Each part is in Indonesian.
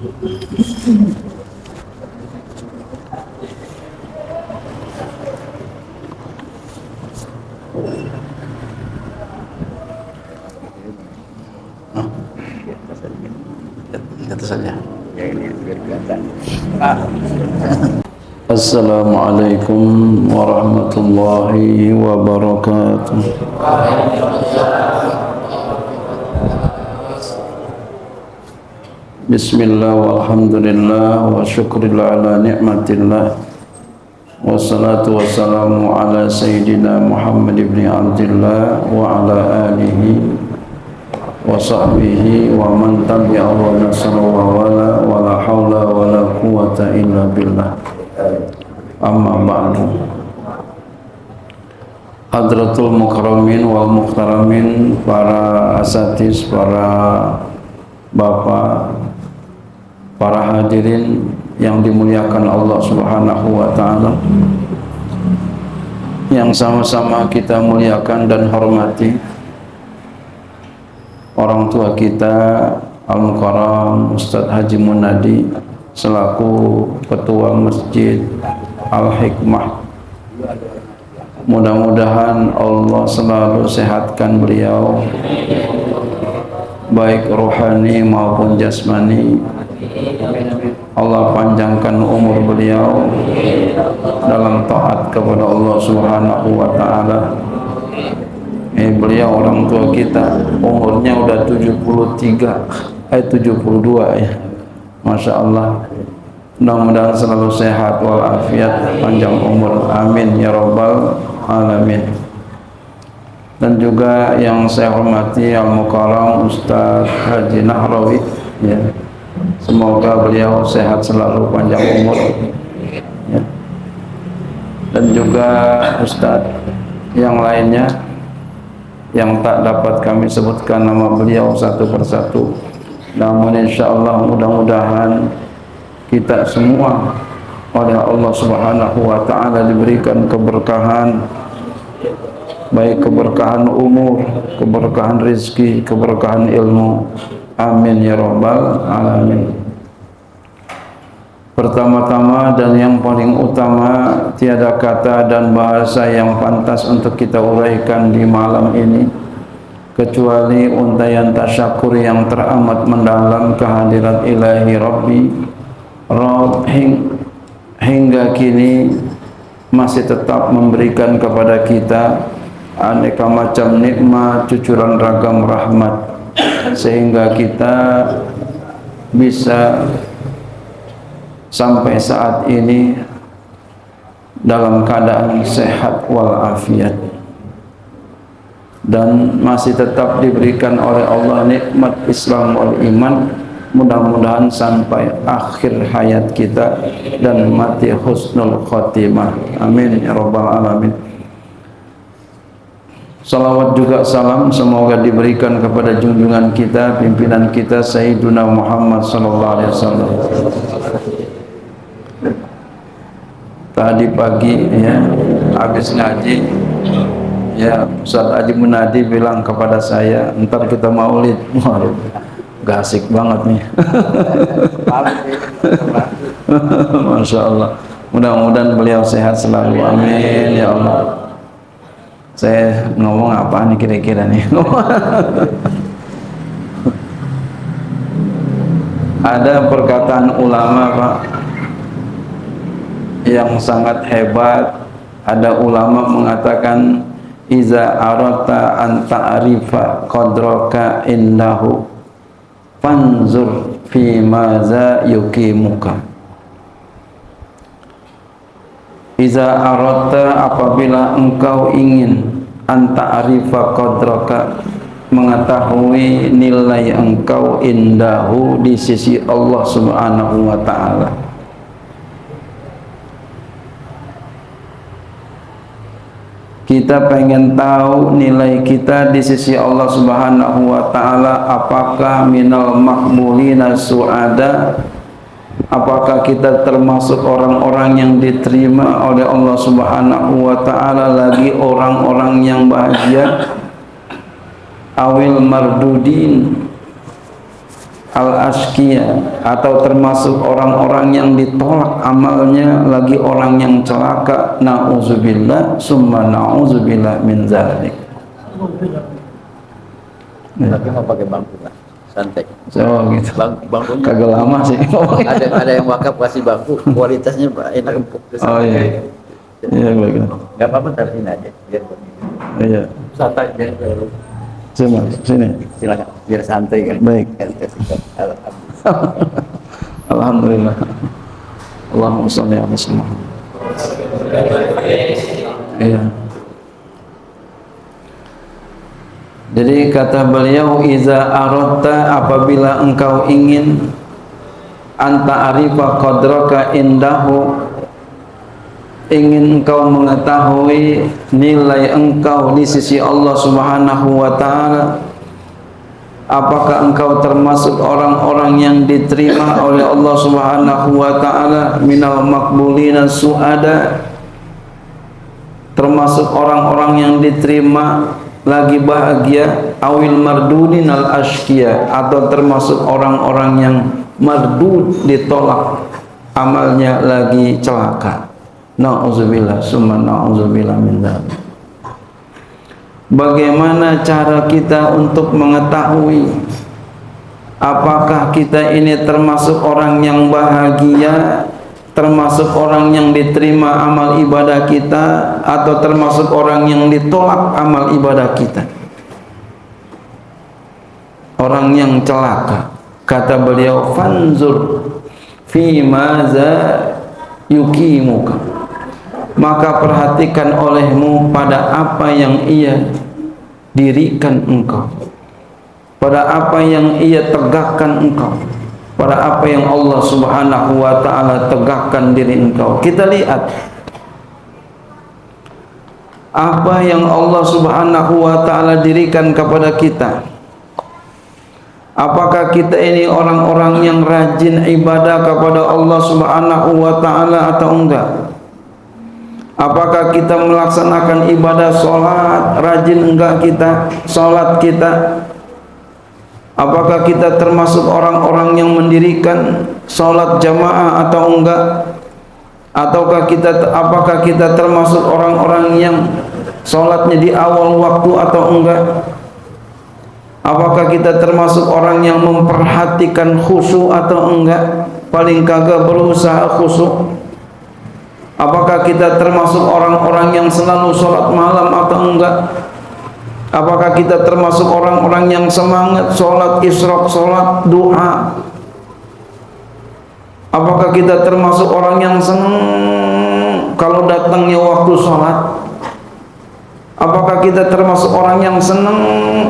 Kata saja. Ya ini biar kelihatan. Assalamualaikum warahmatullahi wabarakatuh. Bismillah walhamdulillah wa syukurillah ala ni'matillah. Wassalatu wassalamu ala sayyidina Muhammad ibn Abdillah wa ala alihi wa sahbihi wa man tabi'ahu wa nasara wa la hawla wa la quwata illa billah. Amma ba'du. Hadratul mukarramin wal muhtaramin, para asatiz, para bapak, para hadirin yang dimuliakan Allah Subhanahu wa taala, yang sama-sama kita muliakan dan hormati orang tua kita Al-Mukarram Ustadz Haji Munadi selaku Ketua Masjid Al-Hikmah. Mudah-mudahan Allah selalu sehatkan beliau baik rohani maupun jasmani. Allah panjangkan umur beliau dalam taat kepada Allah Subhanahu wa taala. Beliau orang tua kita umurnya udah 72 ya. Masya Allah. Mudah-mudahan selalu sehat walafiat, panjang umur, amin ya rabbal alamin. Dan juga yang saya hormati Al-Mukarram Ustadz Haji Nahrawi ya. Semoga beliau sehat selalu, panjang umur ya. Dan juga Ustadz yang lainnya yang tak dapat kami sebutkan nama beliau satu persatu, namun insyaallah mudah-mudahan kita semua oleh Allah Subhanahu wa taala diberikan keberkahan, baik keberkahan umur, keberkahan rezeki, keberkahan ilmu, amin ya rabbal alamin. Pertama-tama dan yang paling utama, tiada kata dan bahasa yang pantas untuk kita uraikan di malam ini kecuali untayan tasyakur yang teramat mendalam kehadirat ilahi Rabbi Rabb hingga kini masih tetap memberikan kepada kita aneka macam nikmat, cucuran ragam rahmat, sehingga kita bisa sampai saat ini dalam keadaan sehat walafiat dan masih tetap diberikan oleh Allah nikmat Islam wal iman. Mudah-mudahan sampai akhir hayat kita dan mati husnul khotimah, amin ya rabbal alamin. Salawat juga salam semoga diberikan kepada junjungan kita, pimpinan kita Sayyiduna Muhammad sallallahu alaihi wasallam. Tadi pagi ya habis ngaji ya, Ustaz Haji Munadi bilang kepada saya, ntar kita maulid. Waduh, gak asik banget nih. Masya Allah. Mudah-mudahan beliau sehat selalu, amin ya Allah. Saya ngomong apa nih kira-kira nih? Ada perkataan ulama Pak yang sangat hebat. Ada ulama mengatakan, iza arata an ta'rifa qadraka indahu fanzur fi maza yukimuka. Iza arata, apabila engkau ingin an ta'rifa qadraka, mengetahui nilai engkau indahu di sisi Allah Subhanahu wa taala. Kita pengen tahu nilai kita di sisi Allah Subhanahu wa taala, apakah minal maqbulina su'ada, apakah kita termasuk orang-orang yang diterima oleh Allah Subhanahu wa taala, lagi orang-orang yang bahagia, awil mardudin, al-ashqiya, atau termasuk orang-orang yang ditolak amalnya, lagi orang yang celaka. Na'udzubillah summa na'udzubillah min dzalik. Tapi mau pakai bangku lah, santai. So gitu. Bangkunya Kagak lama sih. ada yang wakaf kasih bangku, kualitasnya enak empuk. Oh iya. Iya bagus. Gak apa-apa, taruh sini aja biar Iya. santai aja. Sini, sini. Silakan, biar santai kan. Baik. Alhamdulillah. Allahumma shalli ala sayyidina Muhammad. Iya. Jadi kata beliau, iza aradta, apabila engkau ingin, anta arifa qadraka indahu, ingin engkau mengetahui nilai engkau di sisi Allah Subhanahu wa ta'ala, apakah engkau termasuk orang-orang yang diterima oleh Allah Subhanahu wa ta'ala, minal maqbulina su'ada, termasuk orang-orang yang diterima lagi bahagia, awil mardudin al ashqiya, atau termasuk orang-orang yang mardud, ditolak amalnya, lagi celaka. Na'udzubillah summa na'udzubillah min dzalik. Bagaimana cara kita untuk mengetahui apakah kita ini termasuk orang yang bahagia, termasuk orang yang diterima amal ibadah kita, atau termasuk orang yang ditolak amal ibadah kita, orang yang celaka? Kata beliau, fanzur fi maza yukimuka, maka perhatikan olehmu pada apa yang ia dirikan engkau, pada apa yang ia tegakkan engkau, pada apa yang Allah Subhanahu wa ta'ala tegakkan diri engkau. Kita lihat apa yang Allah Subhanahu wa ta'ala dirikan kepada kita. Apakah kita ini orang-orang yang rajin ibadah kepada Allah Subhanahu wa ta'ala atau enggak? Apakah kita melaksanakan ibadah sholat, rajin enggak kita sholat kita? Apakah kita termasuk orang-orang yang mendirikan sholat jamaah atau enggak? Apakah kita termasuk orang-orang yang sholatnya di awal waktu atau enggak? Apakah kita termasuk orang yang memperhatikan khusyuk atau enggak? Paling kagak berusaha khusyuk. Apakah kita termasuk orang-orang yang selalu sholat malam atau enggak? Apakah kita termasuk orang-orang yang semangat sholat isyraq, sholat duha? Apakah kita termasuk orang yang senang kalau datangnya waktu sholat? Apakah kita termasuk orang yang senang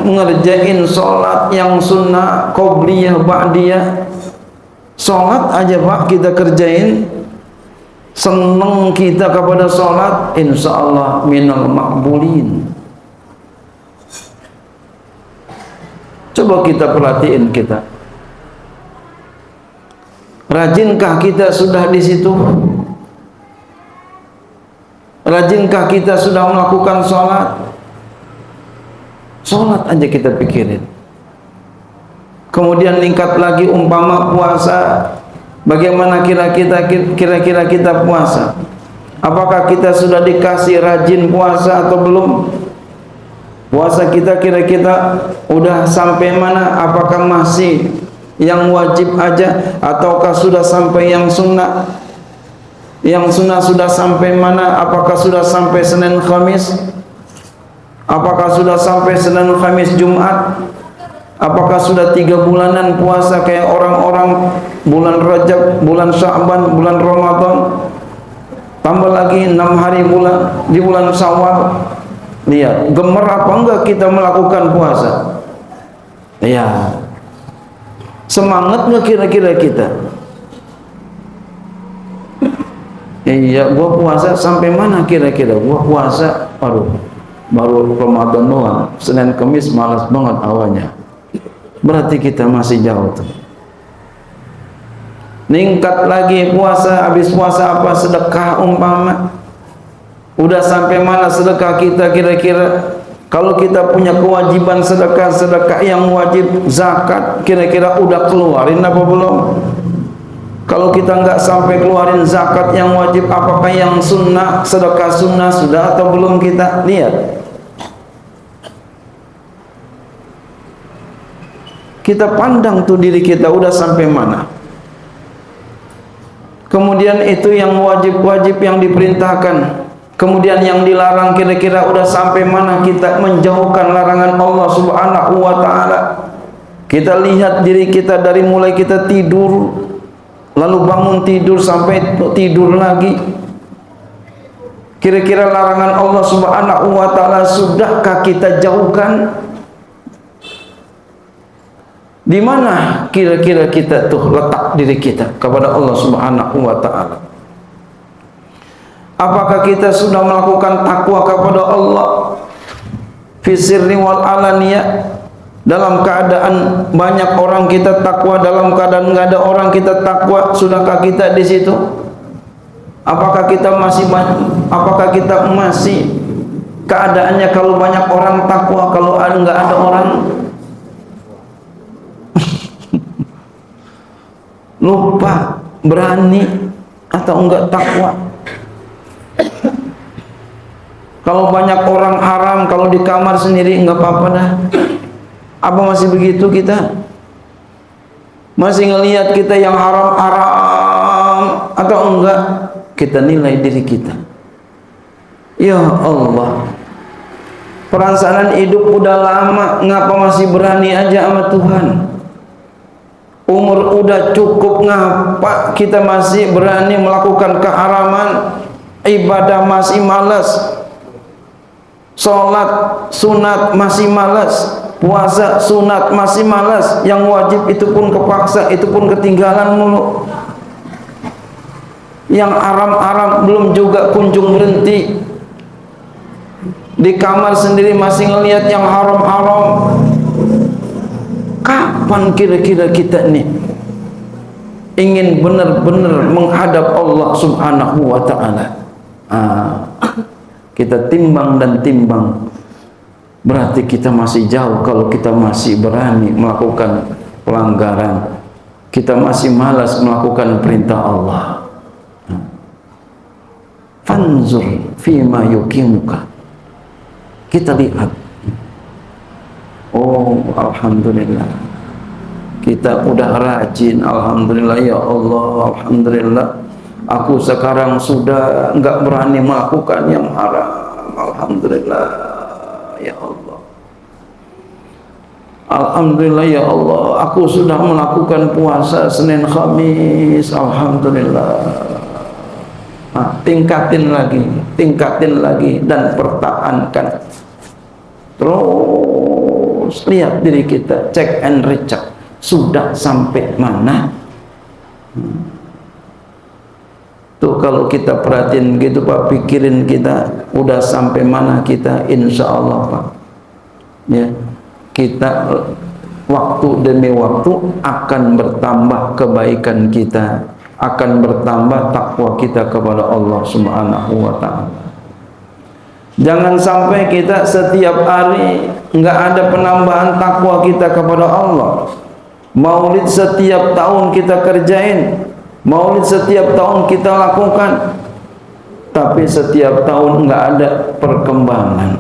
ngerjain sholat yang sunnah, qobliyah, ba'diyah? Sholat aja Pak kita kerjain, senang kita kepada sholat, insya Allah minal maqbulin. Coba kita perhatiin kita, rajinkah kita sudah di situ? Rajinkah kita sudah melakukan sholat? Sholat aja kita pikirin. Kemudian meningkat lagi umpama puasa, bagaimana kira-kira kita puasa? Apakah kita sudah dikasih rajin puasa atau belum? Puasa kita kira-kira udah sampai mana? Apakah masih yang wajib aja ataukah sudah sampai yang sunnah? Yang sunnah sudah sampai mana? Apakah sudah sampai Senin Khamis? Apakah sudah sampai Senin Khamis Jumat? Apakah sudah 3 bulanan puasa kayak orang-orang bulan Rajab, bulan Sya'ban, bulan Ramadan? Tambah lagi 6 hari di bulan Syawal. Lihat, gemer apa enggak kita melakukan puasa? Ya, semangat enggak kira-kira kita? Iya, gua puasa sampai mana kira-kira? Gua puasa baru Ramadan doang. Senin Kamis malas banget awalnya. Berarti kita masih jauh tuh. Ningkat lagi puasa, habis puasa apa? Sedekah umpama. Udah sampai mana sedekah kita kira-kira? Kalau kita punya kewajiban sedekah yang wajib, zakat, kira-kira udah keluarin apa belum? Kalau kita nggak sampai keluarin zakat yang wajib, apakah yang sunnah, sedekah sunnah sudah atau belum kita lihat? Kita pandang tuh diri kita udah sampai mana. Kemudian itu yang wajib-wajib yang diperintahkan. Kemudian yang dilarang kira-kira udah sampai mana kita menjauhkan larangan Allah Subhanahu wa ta'ala. Kita lihat diri kita dari mulai kita tidur, lalu bangun tidur sampai tidur lagi. Kira-kira larangan Allah Subhanahu wa ta'ala sudahkah kita jauhkan? Di mana kira-kira kita tuh letak diri kita kepada Allah Subhanahu wa ta'ala? Apakah kita sudah melakukan takwa kepada Allah fi sirri wal alaniyah? Dalam keadaan banyak orang kita takwa, dalam keadaan enggak ada orang kita takwa, sudahkah kita di situ? Apakah kita masih keadaannya kalau banyak orang takwa, kalau enggak ada orang lupa, berani atau enggak takwa? Kalau banyak orang haram, kalau di kamar sendiri enggak apa-apa dah. Apa masih begitu kita? Masih ngelihat kita yang haram-haram atau enggak? Kita nilai diri kita. Ya Allah, perasaan hidup udah lama, ngapa masih berani aja sama Tuhan? Umur udah cukup, ngapa kita masih berani melakukan keharaman? Ibadah masih malas, sholat sunat masih malas, puasa sunat masih malas, yang wajib itu pun kepaksa, itu pun ketinggalan mulu. Yang haram-haram belum juga kunjung berhenti. Di kamar sendiri masih ngelihat yang haram-haram. Kapan kira-kira kita nih ingin benar-benar menghadap Allah Subhanahu wa ta'ala? Kita timbang dan timbang, berarti kita masih jauh. Kalau kita masih berani melakukan pelanggaran, kita masih malas melakukan perintah Allah. Fanzur fima yukimuka. Kita lihat, oh alhamdulillah, kita udah rajin, alhamdulillah ya Allah, alhamdulillah. Aku sekarang sudah enggak berani melakukan yang haram, alhamdulillah ya Allah. Alhamdulillah ya Allah, aku sudah melakukan puasa Senin Khamis, alhamdulillah. Tingkatin lagi dan pertahankan. Terus lihat diri kita, cek and recheck, sudah sampai mana? Tuh kalau kita perhatiin gitu Pak, pikirin kita udah sampai mana kita, insya Allah Pak, ya, kita waktu demi waktu akan bertambah kebaikan kita, akan bertambah takwa kita kepada Allah Subhanahu wa ta'ala. Jangan sampai kita setiap hari enggak ada penambahan takwa kita kepada Allah. Maulid setiap tahun kita kerjain, maulid setiap tahun kita lakukan, tapi setiap tahun enggak ada perkembangan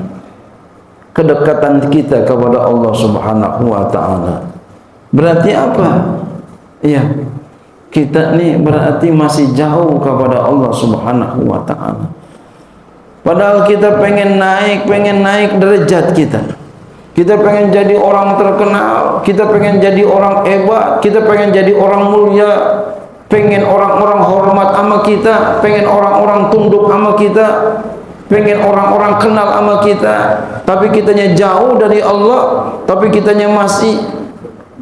kedekatan kita kepada Allah Subhanahu wa ta'ala. Berarti apa? Iya, kita nih berarti masih jauh kepada Allah Subhanahu wa ta'ala. Padahal kita pengen naik derajat kita. Kita pengen jadi orang terkenal, kita pengen jadi orang hebat, kita pengen jadi orang mulia, pengen orang-orang hormat sama kita, pengen orang-orang tunduk sama kita, pengen orang-orang kenal sama kita. Tapi kitanya jauh dari Allah, tapi kitanya masih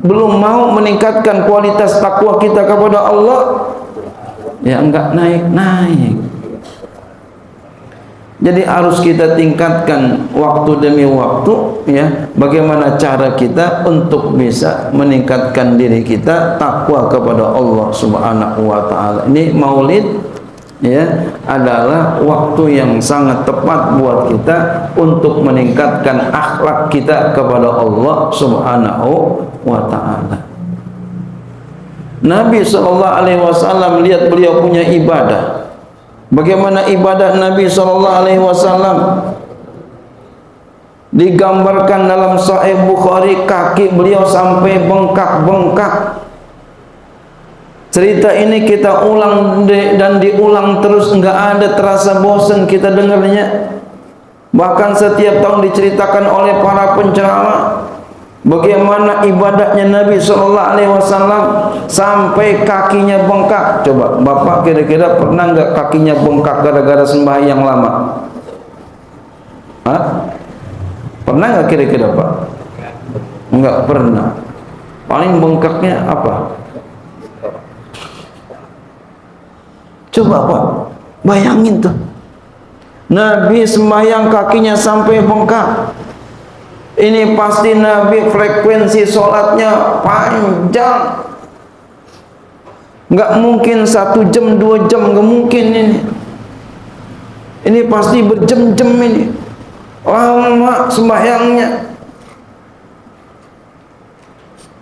belum mau meningkatkan kualitas takwa kita kepada Allah. Ya enggak naik-naik. Jadi harus kita tingkatkan waktu demi waktu, ya. Bagaimana cara kita untuk bisa meningkatkan diri kita takwa kepada Allah Subhanahu wa ta'ala. Ini maulid ya, adalah waktu yang sangat tepat buat kita untuk meningkatkan akhlak kita kepada Allah Subhanahu wa taala. Nabi SAW lihat beliau punya ibadah. Bagaimana ibadah Nabi SAW? Digambarkan dalam Sahih Bukhari, kaki beliau sampai bengkak-bengkak. Cerita ini kita ulang dan diulang terus, enggak ada terasa bosan kita dengarnya. Bahkan setiap tahun diceritakan oleh para penceramah bagaimana ibadahnya Nabi SAW sampai kakinya bengkak. Coba Bapak kira-kira pernah enggak kakinya bengkak gara-gara sembahyang lama? Hah? Pernah enggak kira-kira Pak? Enggak pernah. Paling bengkaknya apa? Coba Pak, bayangin tuh. Nabi sembahyang kakinya sampai bengkak. Ini pasti Nabi frekuensi sholatnya panjang. Nggak mungkin 1 jam, 2 jam, nggak mungkin ini. Ini pasti berjam-jam ini. Lama sembahyangnya.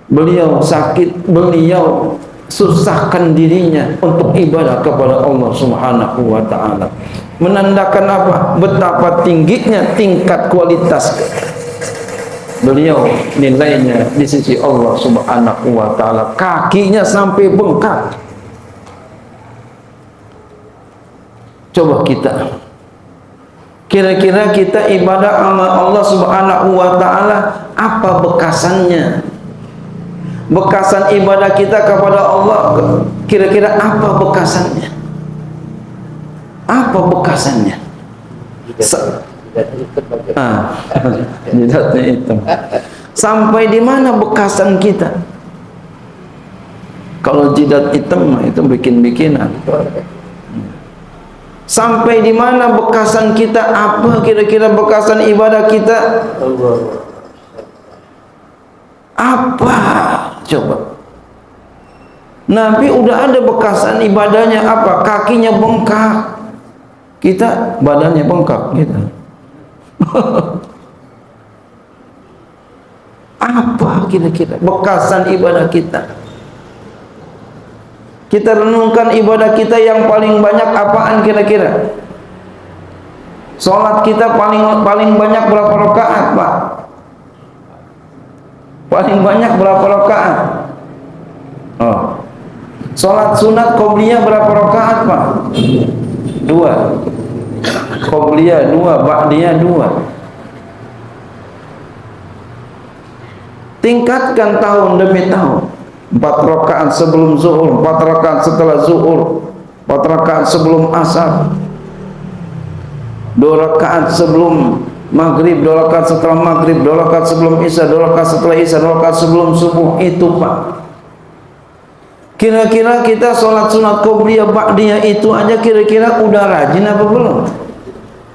Beliau sakit, beliau susahkan dirinya untuk ibadah kepada Allah Subhanahu wa taala. Menandakan apa? Betapa tingginya tingkat kualitas beliau nilainya di sisi Allah Subhanahu wa taala. Kakinya sampai bengkak. Coba kita, kira-kira kita ibadah sama Allah Subhanahu wa taala apa bekasannya? Bekasan ibadah kita kepada Allah kira-kira apa bekasannya? Apa bekasannya? Jidatnya hitam. Sampai di mana bekasan kita? Kalau jidat hitam itu bikin-bikinan. Sampai di mana bekasan kita? Apa kira-kira bekasan ibadah kita? Apa? Coba. Nabi udah ada bekasan ibadahnya apa? Kakinya bengkak. Kita badannya bengkak gitu. Apa kira-kira bekasan ibadah kita? Kita renungkan ibadah kita yang paling banyak apaan kira-kira? Salat kita paling banyak berapa rakaat, Pak? Paling banyak berapa rakaat? Oh. Salat sunat qobliyah berapa rakaat, Pak? 2. Qobliyah 2, ba'diyah 2. Tingkatkan tahun demi tahun. 4 rakaat sebelum zuhur, 4 rakaat setelah zuhur, 4 rakaat sebelum asar, 2 rakaat sebelum maghrib, 2 rakaat setelah maghrib, 2 rakaat sebelum isya, 2 rakaat setelah isya, 2 rakaat sebelum subuh. Itu Pak. Kira-kira kita sholat sunat qobliyah ba'diyah itu aja kira-kira udah rajin apa belum?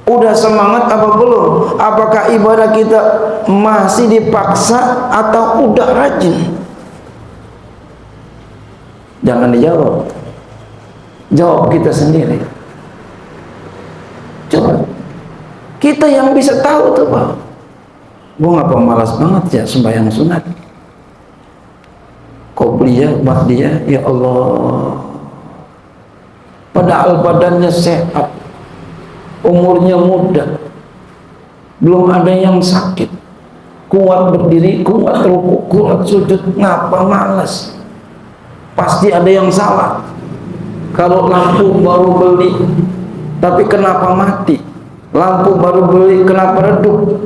Udah semangat apa belum? Apakah ibadah kita masih dipaksa atau udah rajin? Jangan dijawab. Jawab kita sendiri. Coba. Kita yang bisa tahu tuh Pak. Gua ngapa malas banget ya sembahyang sunat. Qobliyah, ba'diyah, ya Allah. Padahal badannya sehat, umurnya muda, belum ada yang sakit, kuat berdiri, kuat rukuk, kuat sujud, ngapa malas? Pasti ada yang salah. Kalau lampu baru beli, tapi kenapa mati? Lampu baru beli, kenapa redup?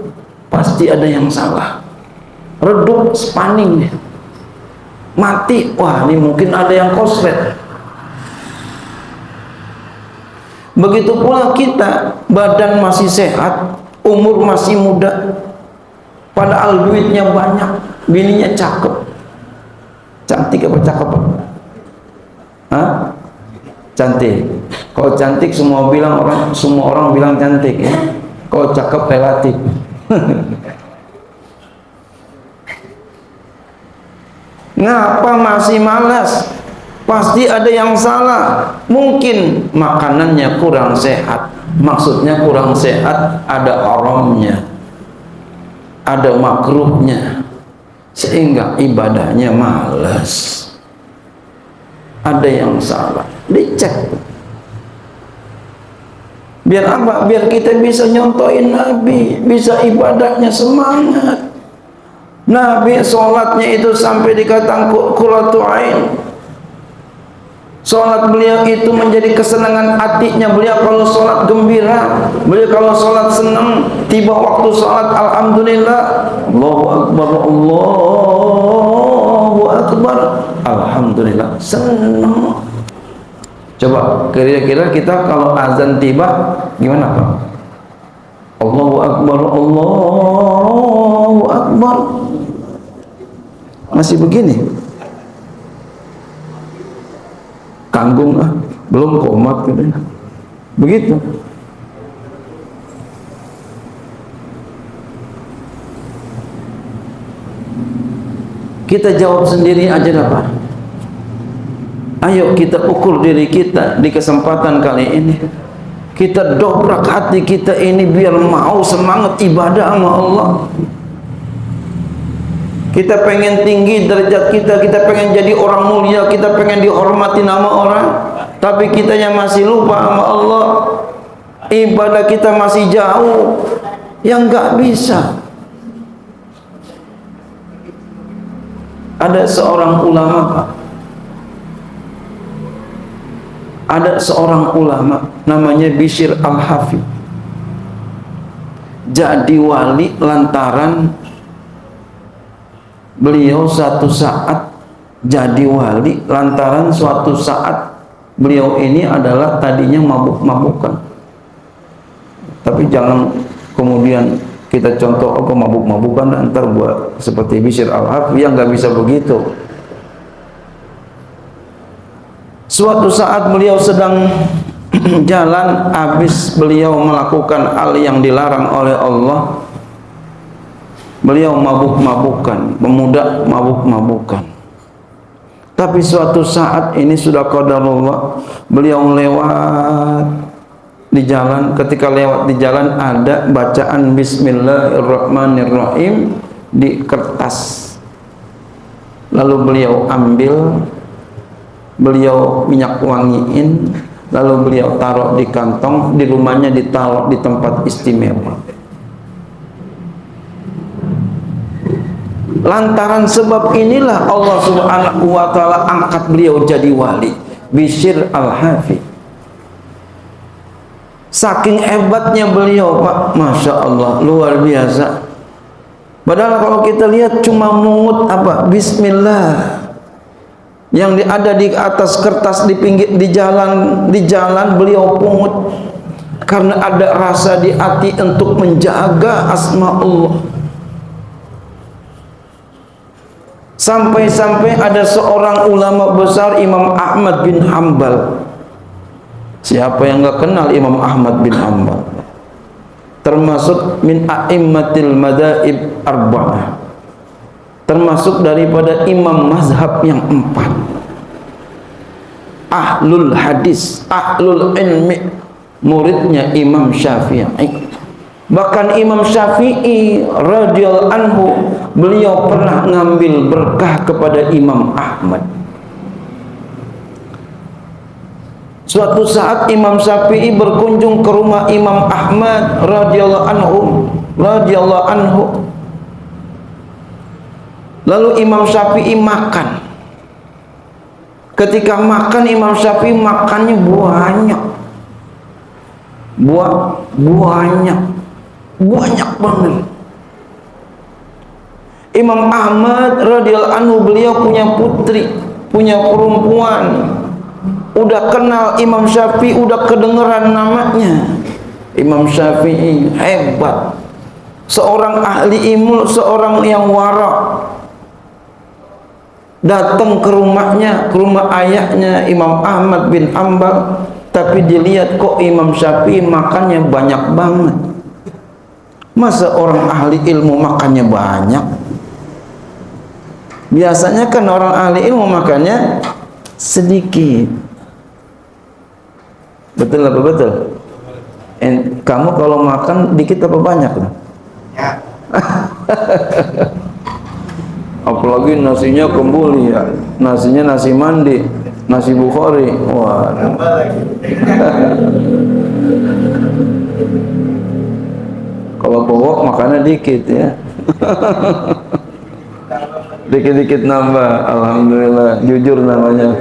Pasti ada yang salah. Redup, spanning dia. Mati, wah ini mungkin ada yang koslet. Begitu pula kita, badan masih sehat, umur masih muda, padahal duitnya banyak, bininya cakep. Cantik apa cakep? Hah? Cantik. Kalau cantik semua orang bilang cantik ya. Kalau cakep relatif. Ngapa masih malas? Pasti ada yang salah. Mungkin makanannya kurang sehat. Maksudnya kurang sehat, ada haramnya, ada makruhnya, sehingga ibadahnya malas. Ada yang salah, dicek. Biar apa? Biar kita bisa nyontohin Nabi, bisa ibadahnya semangat. Nabi sholatnya itu sampai dikatakan qurratu ain. Sholat beliau itu menjadi kesenangan hatinya. Beliau kalau sholat gembira, beliau kalau sholat senang. Tiba waktu sholat, alhamdulillah, Allahu Akbar, Allahu Akbar, alhamdulillah, senang. Coba kira-kira kita kalau azan tiba gimana Pak? Allahu Akbar, Allahu Akbar, masih begini, tanggung belum komat gitu. Begitu. Kita jawab sendiri aja lah Pak. Ayo kita ukur diri kita di kesempatan kali ini. Kita dobrak hati kita ini biar mau semangat ibadah sama Allah. Kita pengen tinggi derajat kita, kita pengen jadi orang mulia, kita pengen dihormati nama orang, tapi kita yang masih lupa sama Allah. Ibadah kita masih jauh, yang nggak bisa. Ada seorang ulama Pak, ada seorang ulama namanya Bishr Al-Hafidh, jadi wali lantaran beliau satu saat jadi wali lantaran suatu saat beliau ini adalah tadinya mabuk-mabukan. Tapi jangan kemudian kita contoh mabuk-mabukan dan ntar buat seperti Bishr Al-Hafidh yang nggak bisa begitu. Suatu saat beliau sedang jalan, habis beliau melakukan hal yang dilarang oleh Allah. Beliau mabuk-mabukan, pemuda mabuk-mabukan. Tapi suatu saat ini sudah qadarullah, beliau lewat di jalan. Ketika lewat di jalan ada bacaan Bismillahirrahmanirrahim di kertas. Lalu beliau ambil, beliau minyak wangiin, lalu beliau taruh di kantong, di rumahnya ditaruh di tempat istimewa. Lantaran sebab inilah Allah Subhanahu wa ta'ala angkat beliau jadi wali, Bishr Al-Hafidh. Saking hebatnya beliau Pak, Masya Allah, luar biasa. Padahal kalau kita lihat cuma mungut apa, Bismillah, yang ada di atas kertas di pinggir di jalan beliau pungut karena ada rasa di hati untuk menjaga asma Allah. Sampai-sampai ada seorang ulama besar, Imam Ahmad bin Hanbal. Siapa yang nggak kenal Imam Ahmad bin Hanbal? Termasuk min a'immatil madaib arba'ah, termasuk daripada imam mazhab yang 4, ahlul hadis, ahlul ilmi, muridnya Imam Syafi'i. Bahkan Imam Syafi'i radhiyallahu anhu, beliau pernah ngambil berkah kepada Imam Ahmad. Suatu saat Imam Syafi'i berkunjung ke rumah Imam Ahmad radhiyallahu anhu. Lalu Imam Syafi'i makan. Ketika makan, Imam Syafi'i makannya banyak. Banyak banget. Imam Ahmad radhiyallahu anhu, beliau punya putri, punya perempuan. Udah kenal Imam Syafi'i, udah kedengeran namanya. Imam Syafi'i hebat, seorang ahli ilmu, seorang yang wara. Datang ke rumahnya, ke rumah ayahnya Imam Ahmad bin Hanbal, tapi dilihat kok Imam Syafi'i makannya banyak banget. Masa orang ahli ilmu makannya banyak? Biasanya kan orang ahli ilmu makannya sedikit. Betul apa betul? Kamu kalau makan dikit apa banyak? Ya. Apalagi nasinya kembuli ya, nasinya nasi mandi, nasi Bukhari. Wah. Kalau pokok makannya dikit ya. Dikit-dikit nambah, alhamdulillah, jujur namanya.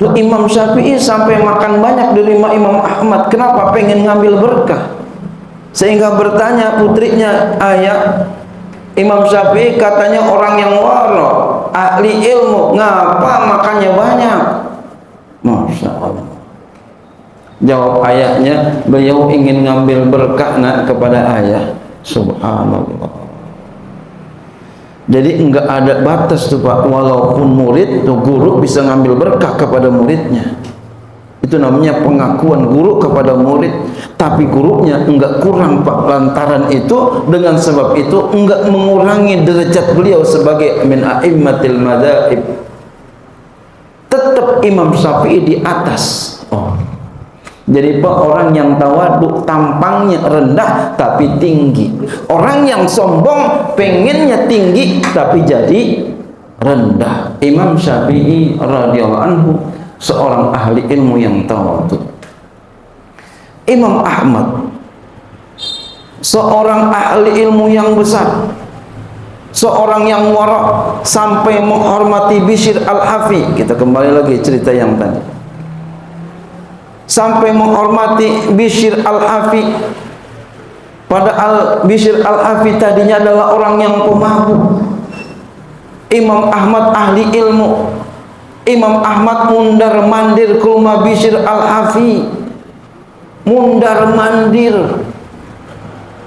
Tuh Imam Syafi'i sampai makan banyak dari Imam Ahmad. Kenapa? Pengen ngambil berkah. Sehingga bertanya putrinya, ayah, Imam Syafi'i katanya orang yang waro, ahli ilmu, ngapa makannya banyak? Masya Allah. Jawab ayahnya, beliau ingin ngambil berkah nak kepada ayah. Subhanallah. Jadi enggak ada batas tuh Pak, walaupun murid tuh guru bisa ngambil berkah kepada muridnya. Itu namanya pengakuan guru kepada murid. Tapi gurunya enggak kurang Pak, lantaran itu, dengan sebab itu enggak mengurangi derajat beliau sebagai min a'immatil madzhab. Tetap Imam Syafi'i di atas. Oh. Jadi Pak, orang yang tawaduk tampangnya rendah tapi tinggi. Orang yang sombong pengennya tinggi tapi jadi rendah. Imam Syafi'i radhiyallahu anhu seorang ahli ilmu yang tawaduk. Imam Ahmad seorang ahli ilmu yang besar, seorang yang wara, sampai menghormati Bishr al-Hafi. Kita kembali lagi cerita yang tadi. Sampai menghormati Bishr al-Hafi. Padahal Bishr al-Hafi tadinya adalah orang yang pemabuk. Imam Ahmad ahli ilmu. Imam Ahmad mundar mandir ke rumah Bishr al-Hafi. Mundar mandir.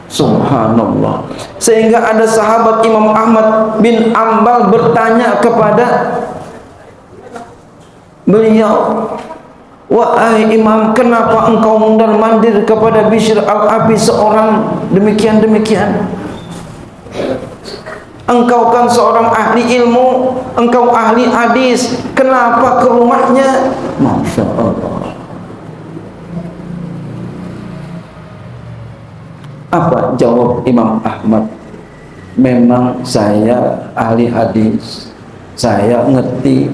Subhanallah. Sehingga ada sahabat Imam Ahmad bin Ambal bertanya kepada beliau, wahai Imam, kenapa engkau mundar mandir kepada Bishr al-Hafi seorang demikian-demikian? Engkau kan seorang ahli ilmu, engkau ahli hadis, kenapa ke rumahnya? Masya Allah. Apa jawab Imam Ahmad? Memang saya ahli hadis, saya ngerti,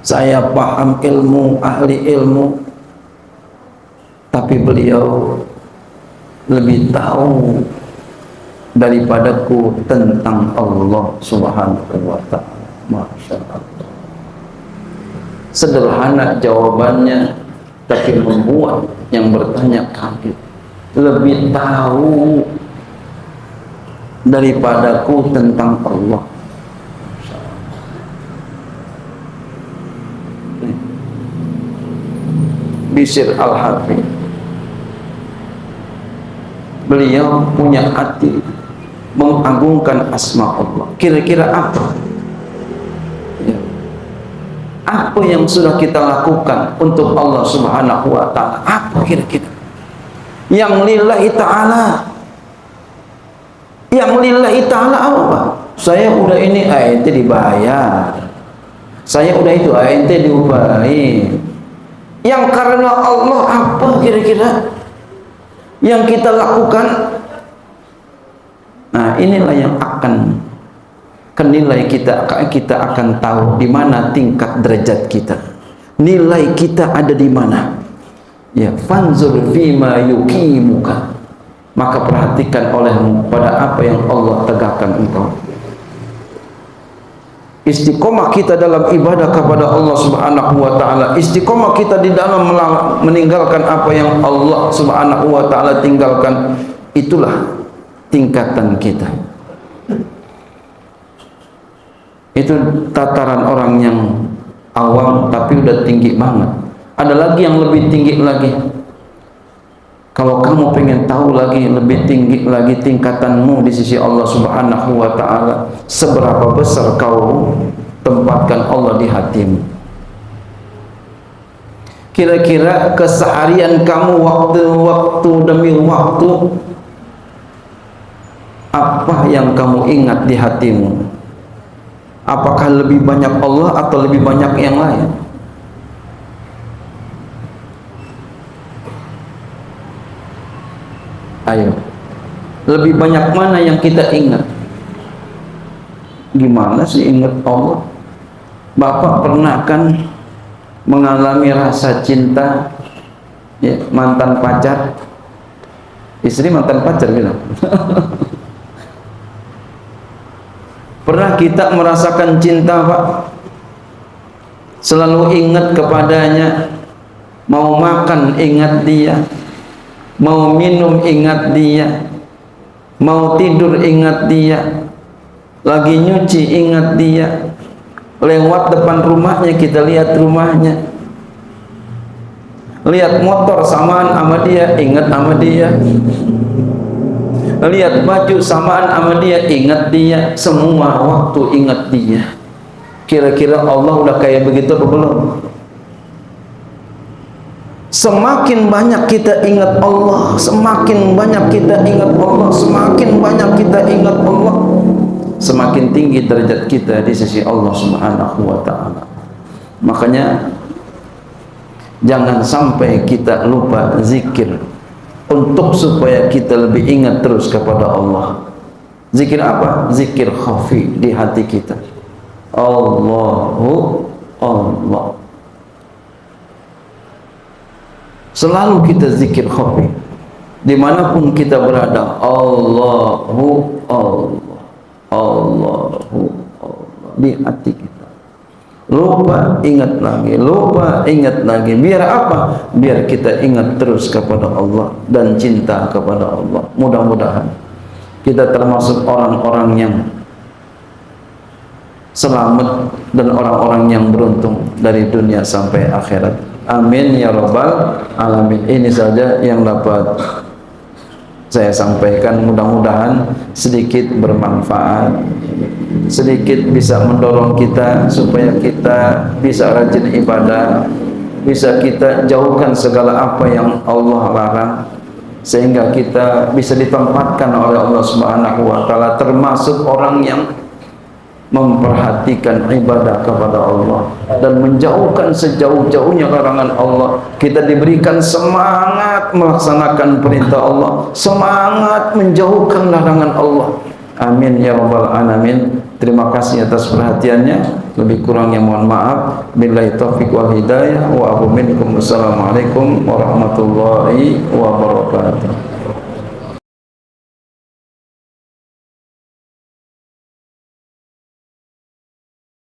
saya paham ilmu, ahli ilmu, tapi beliau lebih tahu daripadaku tentang Allah Subhanahu wa ta'ala. Masya Allah. Sederhana jawabannya, tapi membuat yang bertanya kaget. Lebih tahu daripadaku tentang Allah. Bishr al-Hafi, beliau punya hati mengagungkan asma Allah. Kira-kira apa? Ya. Apa yang sudah kita lakukan untuk Allah Subhanahu wa ta'ala? Apa kira-kira? Yang lillahi ta'ala. Yang lillahi ta'ala apa? Saya udah ini ente dibayar. Saya udah itu ente diupahin. Yang karena Allah apa kira-kira yang kita lakukan? Nah, inilah yang akan kenilai kita akan tahu di mana tingkat derajat kita. Nilai kita ada di mana? Ya, fanzur fima yuqimuka. Maka perhatikan olehmu pada apa yang Allah tegakkan engkau. Istiqomah kita dalam ibadah kepada Allah Subhanahu wa ta'ala, istiqomah kita di dalam meninggalkan apa yang Allah Subhanahu wa ta'ala tinggalkan, itulah tingkatan kita. Itu tataran orang yang awam tapi udah tinggi banget. Ada lagi yang lebih tinggi lagi. Kalau kamu pengen tahu lagi lebih tinggi lagi tingkatanmu di sisi Allah Subhanahu wa ta'ala, seberapa besar kau tempatkan Allah di hatimu. Kira-kira keseharian kamu waktu demi waktu Apa yang kamu ingat di hatimu? Apakah lebih banyak Allah atau lebih banyak yang lain? Ayo, lebih banyak mana yang kita ingat? Gimana sih ingat Allah? Bapak pernah kan mengalami rasa cinta, ya, mantan pacar? Istri mantan pacar bilang. Pernah kita merasakan cinta, Pak? Selalu ingat kepadanya, mau makan ingat dia, mau minum ingat dia, mau tidur ingat dia, lagi nyuci ingat dia, lewat depan rumahnya kita lihat rumahnya, lihat motor samaan sama dia, ingat sama dia, lihat baju samaan sama dia, ingat dia, semua waktu ingat dia. Kira-kira Allah udah kayak begitu atau belum? Semakin banyak kita ingat Allah, semakin banyak kita ingat Allah, semakin banyak kita ingat Allah, semakin tinggi derajat kita di sisi Allah Subhanahu wa ta'ala. Makanya jangan sampai kita lupa zikir untuk supaya kita lebih ingat terus kepada Allah. Zikir apa? Zikir khafi di hati kita. Allahu Allah. Selalu kita zikir khafi dimanapun kita berada. Allahu Allah, Allahu Allah di hati kita. Lupa ingat lagi, lupa ingat lagi. Biar apa? Biar kita ingat terus kepada Allah dan cinta kepada Allah. Mudah-mudahan kita termasuk orang-orang yang selamat dan orang-orang yang beruntung dari dunia sampai akhirat. Amin ya rabbal alamin. Ini saja yang dapat saya sampaikan, mudah-mudahan sedikit bermanfaat, sedikit bisa mendorong kita supaya kita bisa rajin ibadah, bisa kita jauhkan segala apa yang Allah larang, sehingga kita bisa ditempatkan oleh Allah Subhanahu wa ta'ala termasuk orang yang memperhatikan ibadah kepada Allah dan menjauhkan sejauh-jauhnya larangan Allah. Kita diberikan semangat melaksanakan perintah Allah, semangat menjauhkan larangan Allah. Amin ya rabbal alamin. Terima kasih atas perhatiannya. Lebih kurangnya mohon maaf. Billahi taufiq wal hidayah wa abu minkum. Wassalamualaikum warahmatullahi wabarakatuh.